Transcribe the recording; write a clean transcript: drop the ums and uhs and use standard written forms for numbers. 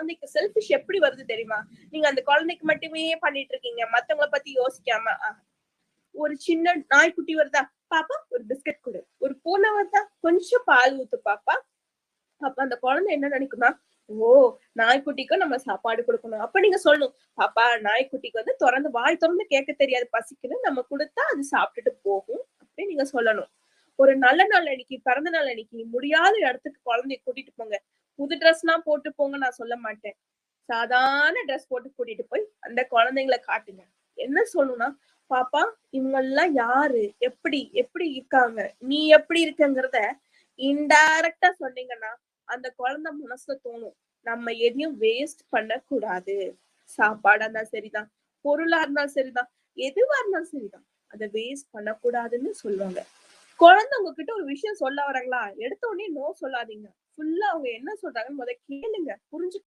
குழந்தைக்கு செல்ஃபிஷ் எப்படி வருது தெரியுமா? நீங்க அந்த குழந்தைக்கு மட்டுமே பண்ணிட்டு இருக்கீங்க, மத்தவங்கள பத்தி யோசிக்காம. ஒரு சின்ன நாய்க்குட்டி வருதா, பாப்பா ஒரு பிஸ்கட் கொடு. ஒரு பூனை வருதா, கொஞ்சம் பால் ஊத்து பாப்பா. அப்ப அந்த குழந்தை என்ன நினைக்கும்னா, ஓ நாய்க்குட்டிக்கும் நம்ம சாப்பாடு கொடுக்கணும். அப்ப நீங்க சொல்லணும், பாப்பா நாய்க்குட்டிக்கு வந்து வாய் திறந்து கேட்க தெரியாது, பசிக்குது, நம்ம கொடுத்தா அது சாப்பிட்டுட்டு போகும் அப்படின்னு நீங்க சொல்லணும். ஒரு நல்ல நாள் அன்னைக்கு, பிறந்த நாள் அன்னைக்கு முடியாத இடத்துக்கு குழந்தைய கூட்டிட்டு போங்க. புது ட்ரெஸ் எல்லாம் போட்டு போங்க நான் சொல்ல மாட்டேன். சாதாரண ட்ரெஸ் போட்டு கூட்டிட்டு போய் அந்த குழந்தைங்களை காட்டுங்க. என்ன சொல்லணும்னா, பாப்பா இவங்க எல்லாம் யாரு, எப்படி எப்படி இருக்காங்க, நீ எப்படி இருக்கங்கிறத இன்டைரக்டா சொன்னீங்கன்னா அந்த குழந்தை மனசுல தோணும், நம்ம எதையும் வேஸ்ட் பண்ண கூடாது. சாப்பாடா இருந்தாலும் சரிதான், பொருளா இருந்தாலும் சரிதான், எதுவா இருந்தாலும் சரிதான், அதை வேஸ்ட் பண்ணக்கூடாதுன்னு சொல்லுவாங்க. குழந்தை உங்ககிட்ட ஒரு விஷயம் சொல்ல வராங்களா, எடுத்த உடனே நோ சொல்லாதீங்க. ஃபுல்லா அவங்க என்ன சொல்றாங்கன்னு முதல்ல கேளுங்க, புரிஞ்சு